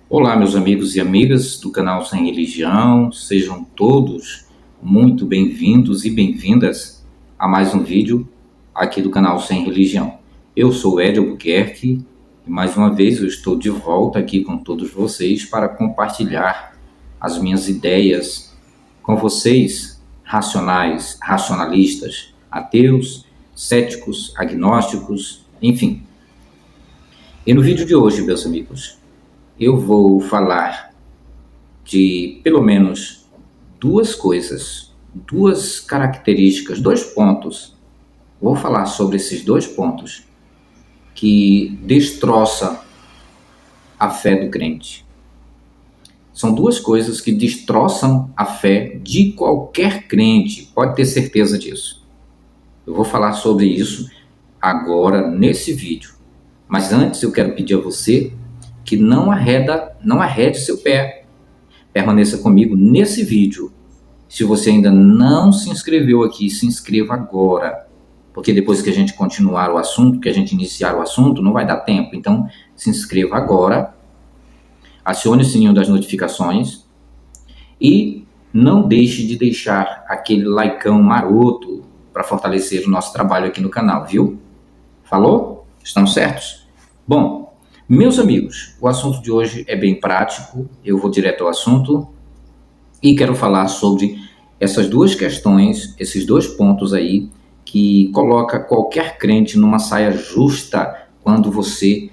Olá, meus amigos e amigas do canal Sem Religião, sejam todos muito bem-vindos e bem-vindas a mais um vídeo aqui do canal Sem Religião. Eu sou Ed Albuquerque e mais uma vez eu estou de volta aqui com todos vocês para compartilhar as minhas ideias com vocês, racionais, racionalistas, ateus, céticos, agnósticos, enfim. E no vídeo de hoje, meus amigos, eu vou falar de pelo menos duas coisas, duas características, dois pontos. Vou falar sobre esses dois pontos que destroçam a fé do crente. São duas coisas que destroçam a fé de qualquer crente, pode ter certeza disso. Eu vou falar sobre isso agora nesse vídeo. Mas antes eu quero pedir a você que não arrede seu pé. Permaneça comigo nesse vídeo. Se você ainda não se inscreveu aqui, se inscreva agora. Porque depois que a gente continuar o assunto, que a gente iniciar o assunto, não vai dar tempo. Então, se inscreva agora. Acione o sininho das notificações. E não deixe de deixar aquele likeão maroto para fortalecer o nosso trabalho aqui no canal, viu? Falou? Estamos certos? Bom, meus amigos, o assunto de hoje é bem prático, eu vou direto ao assunto e quero falar sobre essas duas questões, esses dois pontos aí que coloca qualquer crente numa saia justa quando você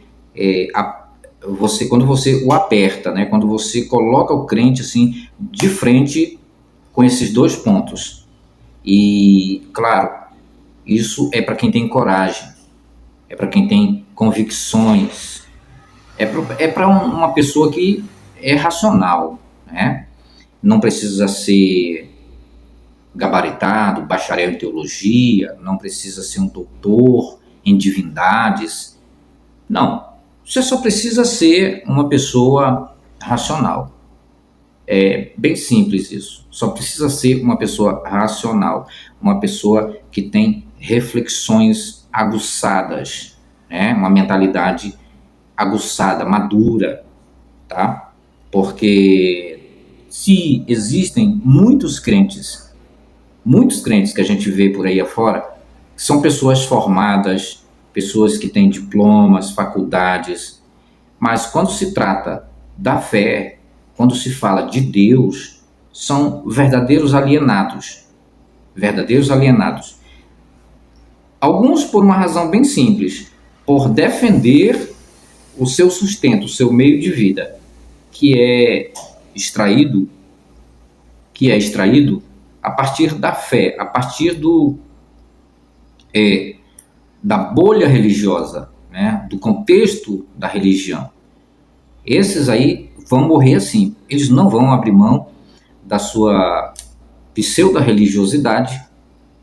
o aperta, né? Quando você coloca o crente assim de frente com esses dois pontos. E, claro, isso é para quem tem coragem, é para quem tem convicções, é para uma pessoa que é racional, né? Não precisa ser gabaritado, bacharel em teologia, não precisa ser um doutor em divindades. Não, você só precisa ser uma pessoa racional. É bem simples isso. Só precisa ser uma pessoa racional, uma pessoa que tem reflexões aguçadas, né? Uma mentalidade aguçada, madura, tá? Porque se existem muitos crentes que a gente vê por aí afora, são pessoas formadas, pessoas que têm diplomas, faculdades, mas quando se trata da fé, quando se fala de Deus, são verdadeiros alienados. Verdadeiros alienados. Alguns por uma razão bem simples, por defender o seu sustento, o seu meio de vida, que é extraído a partir da fé, a partir da bolha religiosa, né, do contexto da religião. Esses aí vão morrer assim, eles não vão abrir mão da sua pseudo-religiosidade,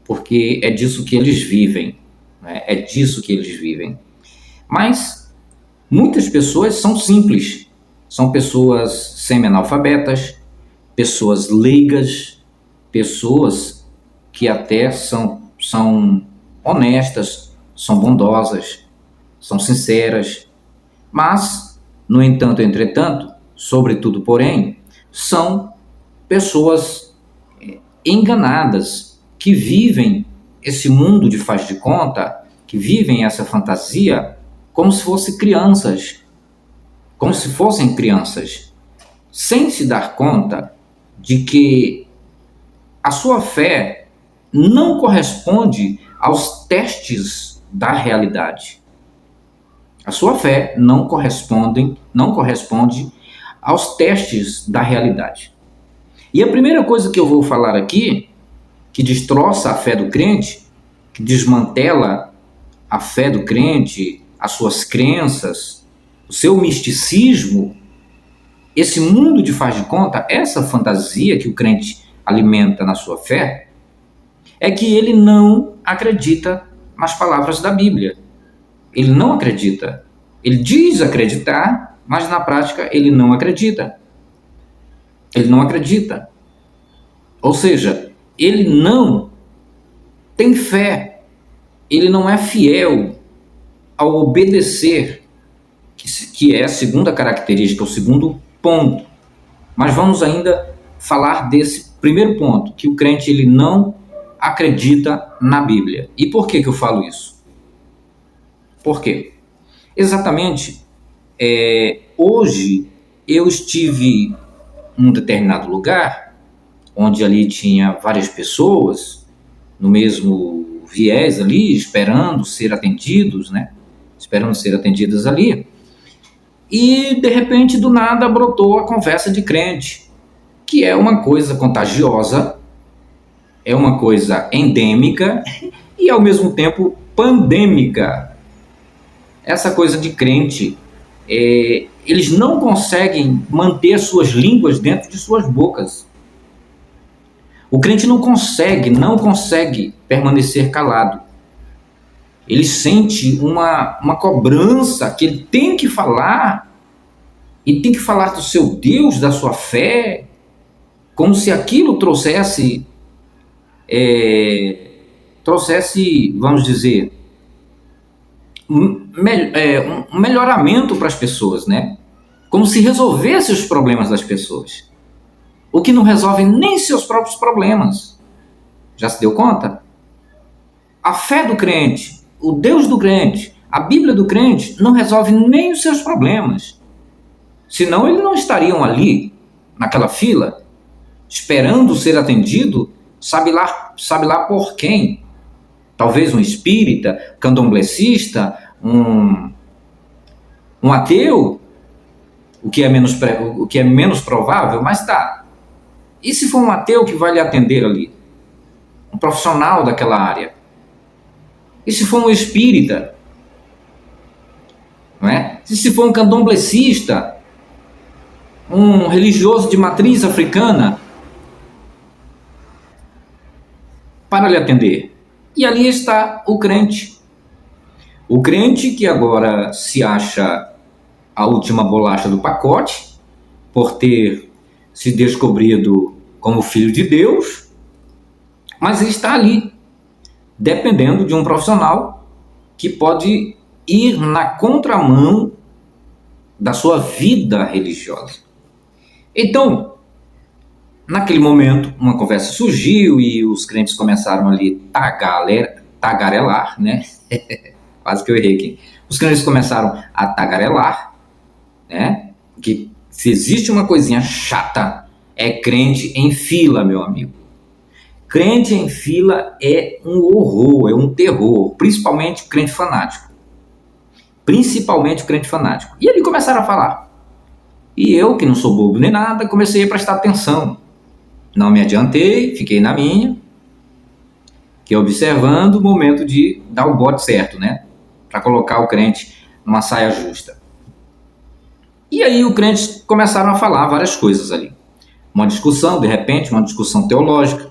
porque é disso que eles vivem, né? É disso que eles vivem. Mas muitas pessoas são simples, são pessoas semi-analfabetas, pessoas leigas, pessoas que até são honestas, são bondosas, são sinceras, mas, no entanto, entretanto, sobretudo, porém, são pessoas enganadas, que vivem esse mundo de faz de conta, que vivem essa fantasia como se fossem crianças, sem se dar conta de que a sua fé não corresponde aos testes da realidade. A sua fé não corresponde aos testes da realidade. E a primeira coisa que eu vou falar aqui, que destroça a fé do crente, que desmantela a fé do crente, as suas crenças, o seu misticismo, esse mundo de faz de conta, essa fantasia que o crente alimenta na sua fé, é que ele não acredita nas palavras da Bíblia. Ele não acredita. Ele diz acreditar, mas na prática ele não acredita. Ele não acredita. Ou seja, ele não tem fé. Ele não é fiel ao obedecer, que que é a segunda característica, o segundo ponto. Mas vamos ainda falar desse primeiro ponto, que o crente ele não acredita na Bíblia. E por que eu falo isso? Por quê? Exatamente, hoje eu estive em um determinado lugar, onde ali tinha várias pessoas, no mesmo viés ali, esperando ser atendidos, né? Esperando ser atendidas ali. E, de repente, do nada, brotou a conversa de crente, que é uma coisa contagiosa, é uma coisa endêmica e, ao mesmo tempo, pandêmica. Essa coisa de crente, eles não conseguem manter suas línguas dentro de suas bocas. O crente não consegue permanecer calado. Ele sente uma cobrança que ele tem que falar, e tem que falar do seu Deus, da sua fé, como se aquilo trouxesse, vamos dizer, um melhoramento para as pessoas, né? Como se resolvesse os problemas das pessoas. O que não resolve nem seus próprios problemas. Já se deu conta? A fé do crente, o Deus do crente, a Bíblia do crente não resolve nem os seus problemas. Senão eles não estariam ali, naquela fila, esperando ser atendido, sabe lá por quem. Talvez um espírita, candomblessista, um ateu, o que é menos provável, mas tá. E se for um ateu que vai lhe atender ali? Um profissional daquela área? E se for um espírita? Não é? E se for um candomblessista? Um religioso de matriz africana? Para lhe atender. E ali está o crente. O crente que agora se acha a última bolacha do pacote, por ter se descobrido como filho de Deus, mas ele está ali, dependendo de um profissional que pode ir na contramão da sua vida religiosa. Então, naquele momento, uma conversa surgiu e os crentes começaram ali tagarelar, né? Quase que eu errei aqui. Os crentes começaram a tagarelar, né? Que se existe uma coisinha chata, é crente em fila, meu amigo. Crente em fila é um horror, é um terror, principalmente o crente fanático. Principalmente o crente fanático. E ali começaram a falar. E eu, que não sou bobo nem nada, comecei a prestar atenção. Não me adiantei, fiquei na minha, que observando o momento de dar o bote certo, né? Para colocar o crente numa saia justa. E aí os crentes começaram a falar várias coisas ali. Uma discussão, de repente, uma discussão teológica,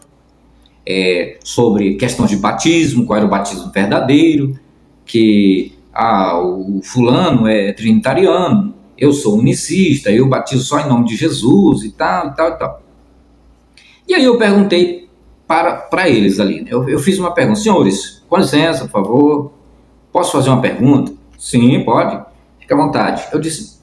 sobre questões de batismo, qual era o batismo verdadeiro, que o fulano é trinitariano, eu sou unicista, eu batizo só em nome de Jesus e tal, e tal, e tal. E aí eu perguntei para eles ali, né? Eu fiz uma pergunta: senhores, com licença, por favor, posso fazer uma pergunta? Sim, pode, fica à vontade. Eu disse: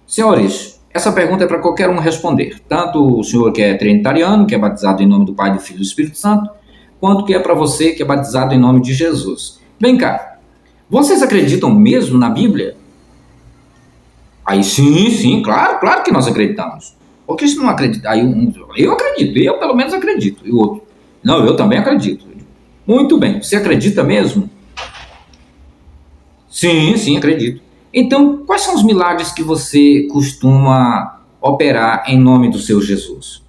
senhores, essa pergunta é para qualquer um responder, tanto o senhor que é trinitariano, que é batizado em nome do Pai, do Filho e do Espírito Santo, quanto que é para você que é batizado em nome de Jesus. Vem cá, vocês acreditam mesmo na Bíblia? Aí sim, claro que nós acreditamos. Porque se não acredita, aí eu acredito, eu pelo menos acredito, e o outro, não, eu também acredito. Muito bem, você acredita mesmo? Sim, acredito. Então, quais são os milagres que você costuma operar em nome do seu Jesus?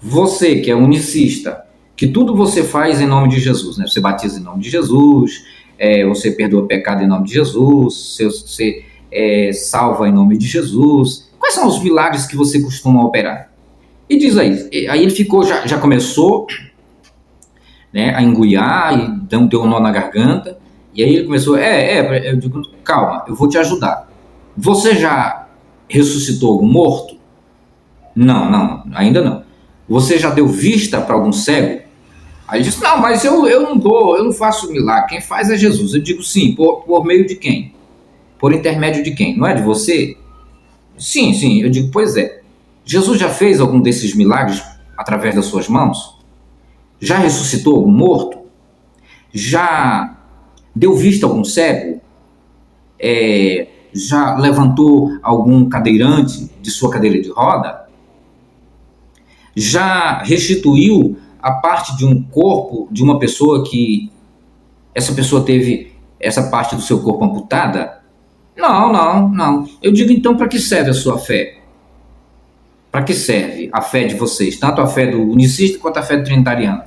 Você que é unicista, que tudo você faz em nome de Jesus, né? Você batiza em nome de Jesus, você perdoa pecado em nome de Jesus, você salva em nome de Jesus. Quais são os milagres que você costuma operar? E diz aí ele ficou, já começou, né, a engoiar e deu um nó na garganta. E aí ele começou, eu digo, calma, eu vou te ajudar. Você já ressuscitou algum morto? Não, ainda não. Você já deu vista para algum cego? Aí ele disse, não, mas eu não faço milagre, quem faz é Jesus. Eu digo, sim, por meio de quem? Por intermédio de quem? Não é de você? Sim, eu digo, pois é. Jesus já fez algum desses milagres através das suas mãos? Já ressuscitou algum morto? Já deu vista a algum cego? Já levantou algum cadeirante de sua cadeira de roda? Já restituiu a parte de um corpo de uma pessoa que essa pessoa teve essa parte do seu corpo amputada? Não. Eu digo, então, para que serve a sua fé? Para que serve a fé de vocês? Tanto a fé do unicista quanto a fé do trinitariano.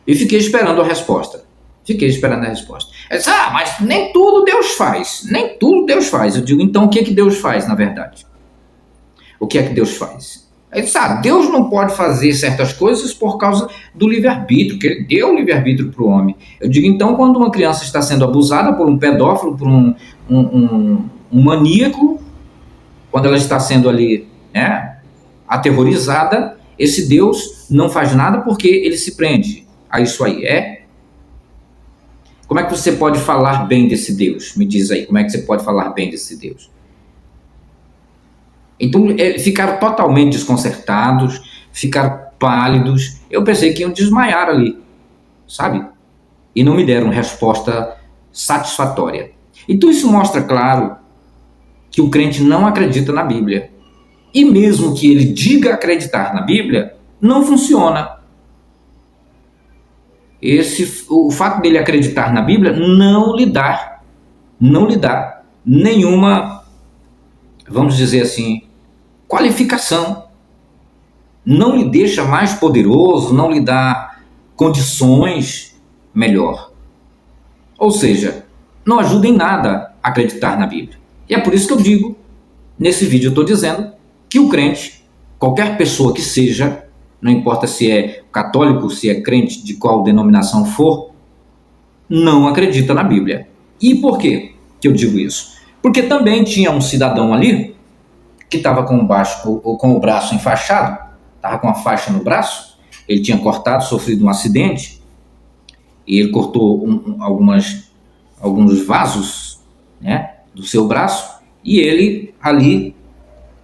E fiquei esperando a resposta. Ela disse, mas nem tudo Deus faz. Nem tudo Deus faz. Eu digo, então, o que é que Deus faz, na verdade? O que é que Deus faz? Ele disse, Deus não pode fazer certas coisas por causa do livre-arbítrio, que ele deu o livre-arbítrio para o homem. Eu digo, então, quando uma criança está sendo abusada por um pedófilo, por um maníaco, quando ela está sendo ali aterrorizada, esse Deus não faz nada porque ele se prende a isso aí. Como é que você pode falar bem desse Deus? Me diz aí, como é que você pode falar bem desse Deus? Então, ficaram totalmente desconcertados, ficaram pálidos. Eu pensei que iam desmaiar ali, sabe? E não me deram resposta satisfatória. Então, isso mostra, claro, que o crente não acredita na Bíblia. E mesmo que ele diga acreditar na Bíblia, não funciona. O fato dele acreditar na Bíblia não lhe dá nenhuma, vamos dizer assim, qualificação. Não lhe deixa mais poderoso, não lhe dá condições melhor. Ou seja, não ajuda em nada a acreditar na Bíblia. E é por isso que eu digo, nesse vídeo eu estou dizendo, que o crente, qualquer pessoa que seja, não importa se é católico, se é crente de qual denominação for, não acredita na Bíblia. E por quê que eu digo isso? Porque também tinha um cidadão ali que estava com o braço enfaixado, estava com a faixa no braço, ele tinha sofrido um acidente, e ele cortou alguns vasos, do seu braço, e ele ali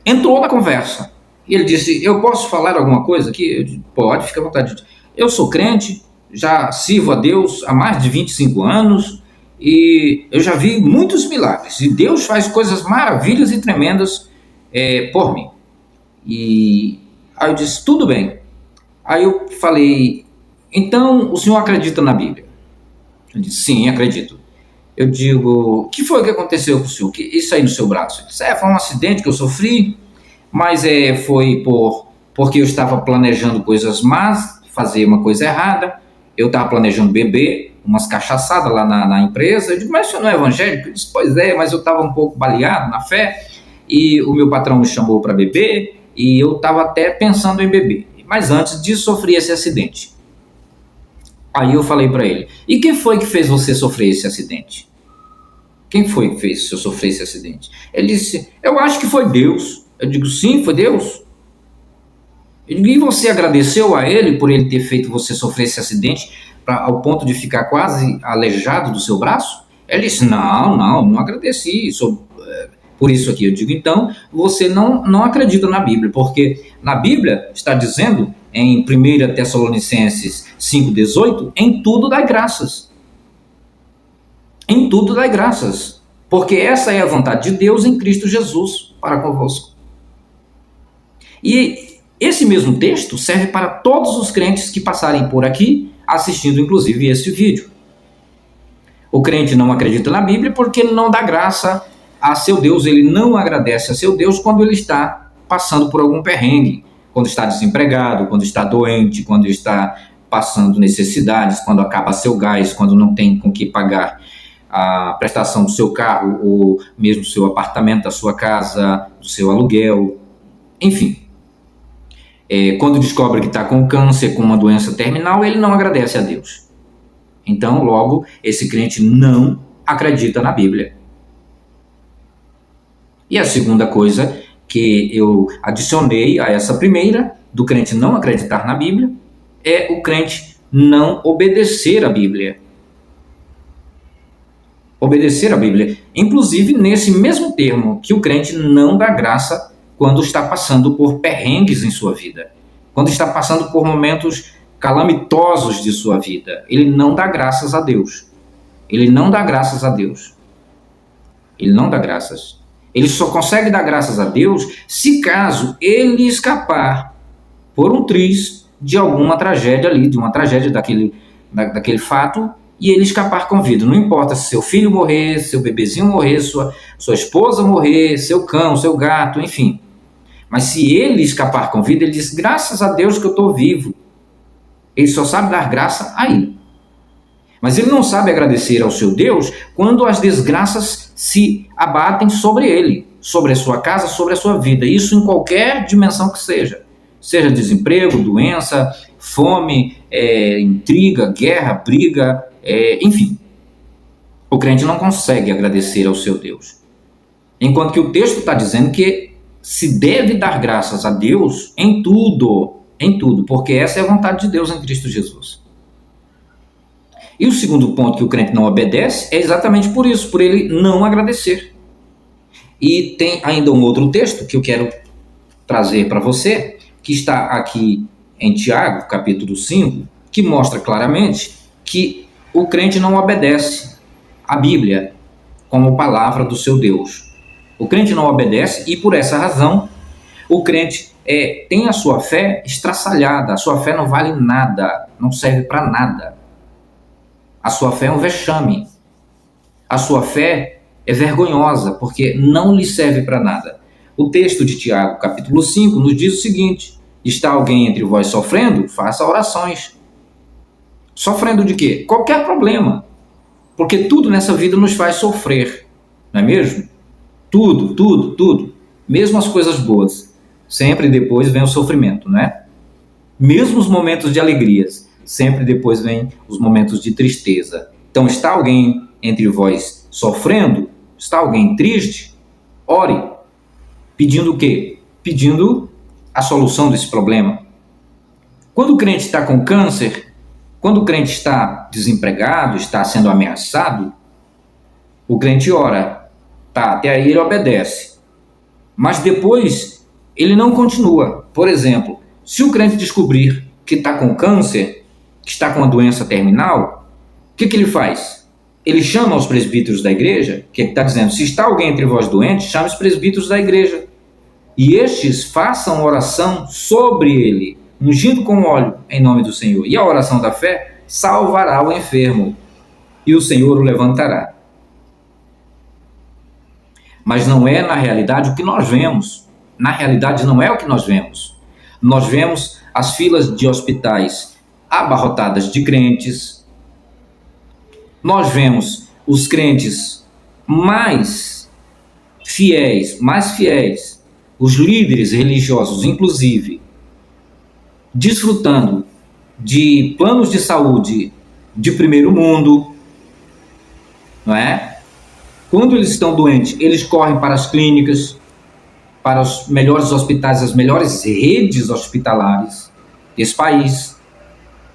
entrou na conversa. E ele disse, eu posso falar alguma coisa aqui? Eu disse, pode, fica à vontade. Eu sou crente, já sirvo a Deus há mais de 25 anos, e eu já vi muitos milagres, e Deus faz coisas maravilhas e tremendas por mim. E aí eu disse, tudo bem. Aí eu falei, então o senhor acredita na Bíblia? Ele disse, sim, acredito. Eu digo, o que foi que aconteceu com o senhor? Isso aí no seu braço? Ele disse, foi um acidente que eu sofri, mas foi porque eu estava planejando coisas más, fazer uma coisa errada, eu estava planejando beber umas cachaçadas lá na empresa. Eu digo, mas o senhor não é evangélico? Ele disse, pois é, mas eu estava um pouco baleado na fé, e o meu patrão me chamou para beber, e eu estava até pensando em beber, mas antes disso sofri esse acidente. Aí eu falei para ele, e quem foi que fez você sofrer esse acidente? Quem foi que fez você sofrer esse acidente? Ele disse, eu acho que foi Deus. Eu digo, sim, foi Deus. Eu digo, e você agradeceu a ele por ele ter feito você sofrer esse acidente ao ponto de ficar quase aleijado do seu braço? Ele disse, não agradeci por isso aqui. Eu digo, então, você não acredita na Bíblia, porque na Bíblia está dizendo, em 1 Tessalonicenses 5,18, em tudo dai graças. Em tudo dai graças, porque essa é a vontade de Deus em Cristo Jesus para convosco. E esse mesmo texto serve para todos os crentes que passarem por aqui, assistindo inclusive esse vídeo. O crente não acredita na Bíblia porque ele não dá graça a seu Deus, ele não agradece a seu Deus quando ele está passando por algum perrengue, quando está desempregado, quando está doente, quando está passando necessidades, quando acaba seu gás, quando não tem com que pagar a prestação do seu carro, ou mesmo do seu apartamento, da sua casa, do seu aluguel, enfim. Quando descobre que está com câncer, com uma doença terminal, ele não agradece a Deus. Então, logo, esse crente não acredita na Bíblia. E a segunda coisa que eu adicionei a essa primeira, do crente não acreditar na Bíblia, é o crente não obedecer a Bíblia. Obedecer a Bíblia. Inclusive, nesse mesmo termo, que o crente não dá graça quando está passando por perrengues em sua vida, quando está passando por momentos calamitosos de sua vida. Ele não dá graças a Deus. Ele não dá graças a Deus. Ele não dá graças. Ele só consegue dar graças a Deus se caso ele escapar por um triz de alguma tragédia ali, de uma tragédia daquele fato, e ele escapar com vida. Não importa se seu filho morrer, seu bebezinho morrer, sua esposa morrer, seu cão, seu gato, enfim. Mas se ele escapar com vida, ele diz, graças a Deus que eu estou vivo. Ele só sabe dar graça a ele. Mas ele não sabe agradecer ao seu Deus quando as desgraças se abatem sobre ele, sobre a sua casa, sobre a sua vida. Isso em qualquer dimensão que seja. Seja desemprego, doença, fome, intriga, guerra, briga, enfim. O crente não consegue agradecer ao seu Deus. Enquanto que o texto está dizendo que se deve dar graças a Deus em tudo, porque essa é a vontade de Deus em Cristo Jesus. E o segundo ponto que o crente não obedece é exatamente por isso, por ele não agradecer. E tem ainda um outro texto que eu quero trazer para você, que está aqui em Tiago, capítulo 5, que mostra claramente que o crente não obedece à Bíblia como palavra do seu Deus. O crente não obedece e, por essa razão, o crente tem a sua fé estraçalhada, a sua fé não vale nada, não serve para nada. A sua fé é um vexame. A sua fé é vergonhosa, porque não lhe serve para nada. O texto de Tiago, capítulo 5, nos diz o seguinte: está alguém entre vós sofrendo? Faça orações. Sofrendo de quê? Qualquer problema. Porque tudo nessa vida nos faz sofrer, não é mesmo? Tudo. Mesmo as coisas boas. Sempre depois vem o sofrimento, não é? Mesmo os momentos de alegrias, sempre depois vem os momentos de tristeza. Então, está alguém entre vós sofrendo? Está alguém triste? Ore. Pedindo o quê? Pedindo a solução desse problema. Quando o crente está com câncer, quando o crente está desempregado, está sendo ameaçado, o crente ora. Tá, até aí ele obedece. Mas depois ele não continua. Por exemplo, se o crente descobrir que está com câncer, que está com uma doença terminal, o que ele faz? Ele chama os presbíteros da igreja, que está dizendo, se está alguém entre vós doente, chame os presbíteros da igreja. E estes façam oração sobre ele, ungindo com óleo em nome do Senhor. E a oração da fé salvará o enfermo, e o Senhor o levantará. Mas não é na realidade o que nós vemos. Na realidade não é o que nós vemos. Nós vemos as filas de hospitais abarrotadas de crentes. Nós vemos os crentes mais fiéis, os líderes religiosos, inclusive, desfrutando de planos de saúde de primeiro mundo, não é? Quando eles estão doentes, eles correm para as clínicas, para os melhores hospitais, as melhores redes hospitalares desse país.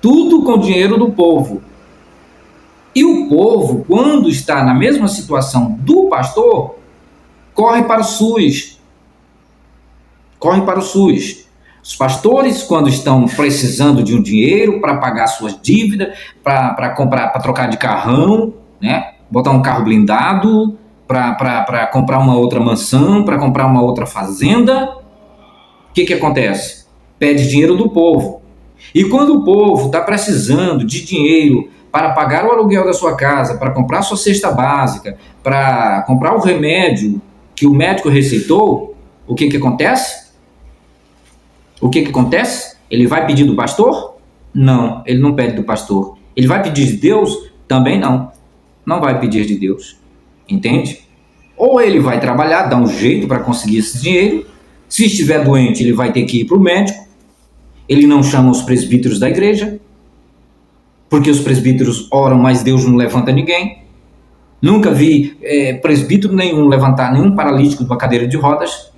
Tudo com o dinheiro do povo. E o povo, quando está na mesma situação do pastor, corre para o SUS. Os pastores, quando estão precisando de um dinheiro para pagar suas dívidas, para comprar, para trocar de carrão, né? Botar um carro blindado, para comprar uma outra mansão, para comprar uma outra fazenda, o que acontece? Pede dinheiro do povo. E quando o povo está precisando de dinheiro para pagar o aluguel da sua casa, para comprar sua cesta básica, para comprar o remédio que o médico receitou, o que acontece? Ele vai pedir do pastor? Não, ele não pede do pastor. Ele vai pedir de Deus? Também não. Não vai pedir de Deus. Entende? Ou ele vai trabalhar, dar um jeito para conseguir esse dinheiro. Se estiver doente, ele vai ter que ir para o médico. Ele não chama os presbíteros da igreja, porque os presbíteros oram, mas Deus não levanta ninguém. Nunca vi presbítero nenhum levantar nenhum paralítico de uma cadeira de rodas.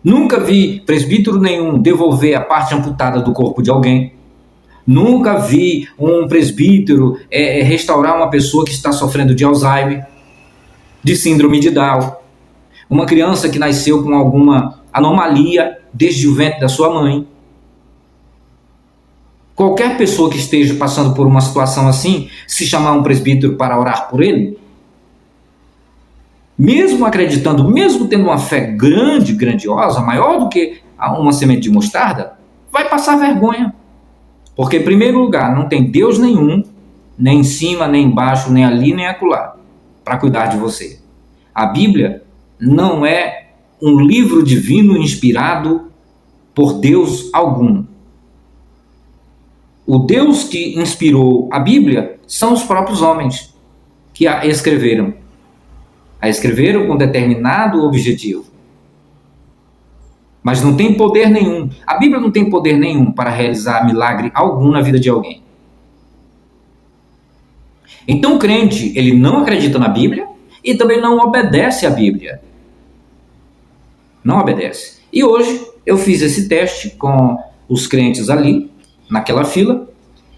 Nunca vi presbítero nenhum devolver a parte amputada do corpo de alguém. Nunca vi um presbítero restaurar uma pessoa que está sofrendo de Alzheimer. de síndrome de Down, uma criança que nasceu com alguma anomalia desde o ventre da sua mãe. Qualquer pessoa que esteja passando por uma situação assim, se chamar um presbítero para orar por ele, mesmo acreditando, mesmo tendo uma fé grande, grandiosa, maior do que uma semente de mostarda, vai passar vergonha. Porque, em primeiro lugar, não tem Deus nenhum, nem em cima, nem embaixo, nem ali, nem acolá, para cuidar de você. A Bíblia não é um livro divino inspirado por Deus algum. O Deus que inspirou a Bíblia são os próprios homens que a escreveram. A escreveram com determinado objetivo. Mas não tem poder nenhum. A Bíblia não tem poder nenhum para realizar milagre algum na vida de alguém. Então o crente, ele não acredita na Bíblia e também não obedece à Bíblia. Não obedece. E hoje eu fiz esse teste com os crentes ali, naquela fila,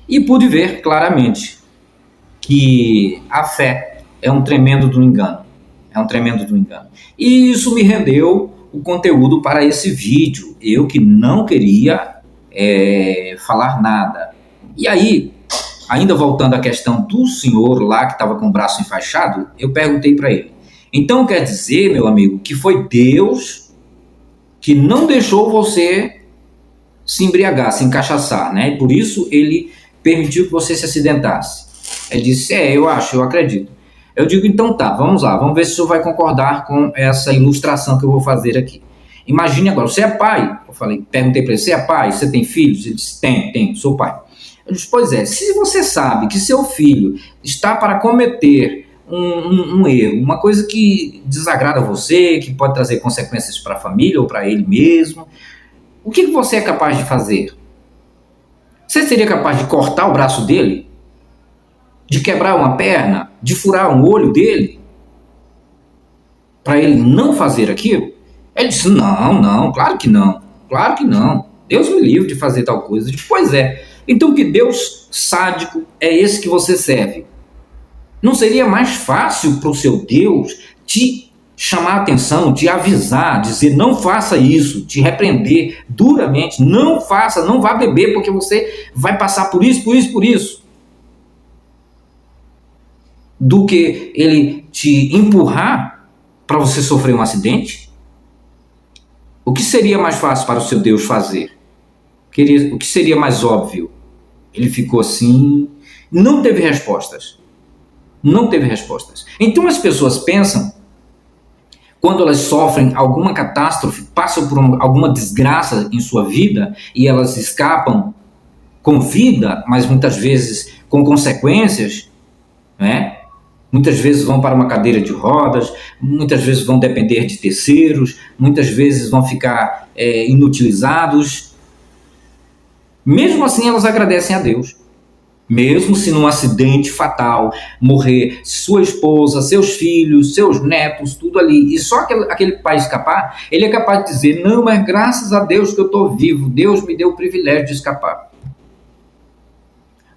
e pude ver claramente que a fé é um tremendo do engano. É um tremendo do engano. E isso me rendeu o conteúdo para esse vídeo. Eu que não queria falar nada. E aí, ainda voltando à questão do senhor lá que estava com o braço enfaixado, eu perguntei para ele: então quer dizer, meu amigo, que foi Deus que não deixou você se embriagar, se encachaçar, né? E por isso ele permitiu que você se acidentasse. Ele disse: eu acredito. Eu digo: então tá, vamos lá, vamos ver se o senhor vai concordar com essa ilustração que eu vou fazer aqui. Imagine agora, você é pai? Perguntei para ele: você é pai? Você tem filhos? Ele disse: tenho, sou pai. Eu disse: pois é, se você sabe que seu filho está para cometer um erro, uma coisa que desagrada você, que pode trazer consequências para a família ou para ele mesmo, o que você é capaz de fazer? Você seria capaz de cortar o braço dele? De quebrar uma perna? De furar um olho dele? Para ele não fazer aquilo? Ele disse: não, claro que não. Deus me livre de fazer tal coisa. Eu disse: pois é. Então que Deus sádico é esse que você serve? Não seria mais fácil para o seu Deus te chamar a atenção, te avisar, dizer: não faça isso, te repreender duramente, não faça, não vá beber porque você vai passar por isso, do que ele te empurrar para você sofrer um acidente? O que seria mais fácil para o seu Deus fazer? O que seria mais óbvio? Ele ficou assim, não teve respostas. Então as pessoas pensam, quando elas sofrem alguma catástrofe, passam por alguma desgraça em sua vida e elas escapam com vida, mas muitas vezes com consequências, né? Muitas vezes vão para uma cadeira de rodas, muitas vezes vão depender de terceiros, muitas vezes vão ficar inutilizados. Mesmo assim, elas agradecem a Deus. Mesmo se num acidente fatal morrer sua esposa, seus filhos, seus netos, tudo ali, e só aquele pai escapar, ele é capaz de dizer: não, mas graças a Deus que eu estou vivo, Deus me deu o privilégio de escapar.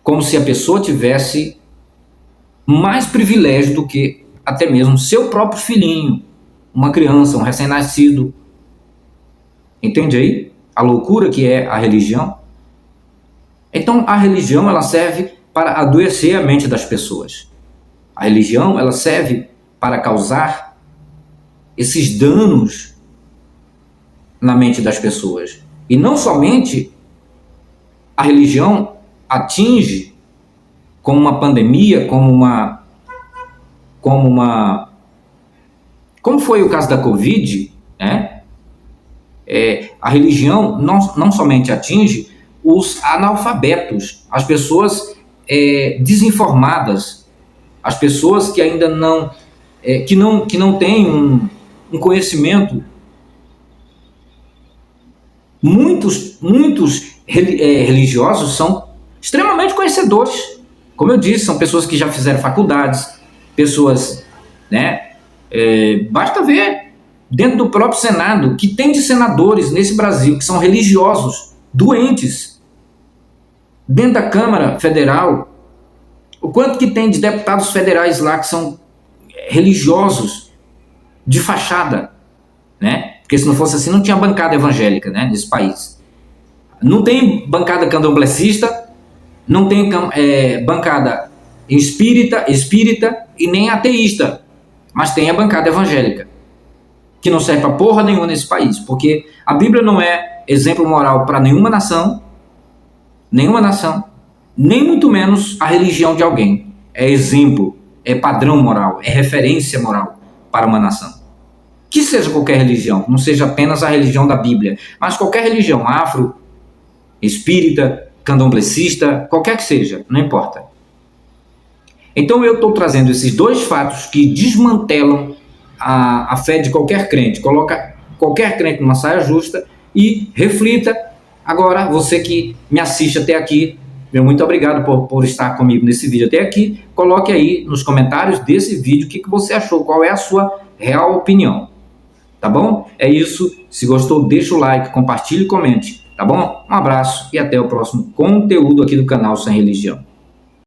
Como se a pessoa tivesse mais privilégio do que até mesmo seu próprio filhinho, uma criança, um recém-nascido. Entende aí a loucura que é a religião? Então a religião, ela serve para adoecer a mente das pessoas. A religião, ela serve para causar esses danos na mente das pessoas. E não somente a religião atinge como uma pandemia, como foi o caso da Covid, né? A religião não somente atinge os analfabetos, as pessoas desinformadas, as pessoas que ainda que não têm um conhecimento. Muitos religiosos são extremamente conhecedores. Como eu disse, são pessoas que já fizeram faculdades, pessoas, né? Basta ver dentro do próprio Senado, que tem de senadores nesse Brasil que são religiosos, doentes. Dentro da Câmara Federal, o quanto que tem de deputados federais lá que são religiosos de fachada, né? Porque se não fosse assim, não tinha bancada evangélica, né, nesse país. Não tem bancada candomblessista, não tem bancada espírita e nem ateísta, mas tem a bancada evangélica, que não serve para porra nenhuma nesse país, porque a Bíblia não é exemplo moral para nenhuma nação, nem muito menos a religião de alguém. É exemplo, é padrão moral, é referência moral para uma nação. Que seja qualquer religião, não seja apenas a religião da Bíblia, mas qualquer religião, afro, espírita, candomblessista, qualquer que seja, não importa. Então eu estou trazendo esses dois fatos que desmantelam a fé de qualquer crente, coloca qualquer crente numa saia justa e reflita. Agora, você que me assiste até aqui, meu muito obrigado por estar comigo nesse vídeo até aqui. Coloque aí nos comentários desse vídeo o que você achou, qual é a sua real opinião. Tá bom? É isso. Se gostou, deixa o like, compartilhe e comente. Tá bom? Um abraço e até o próximo conteúdo aqui do canal Sem Religião.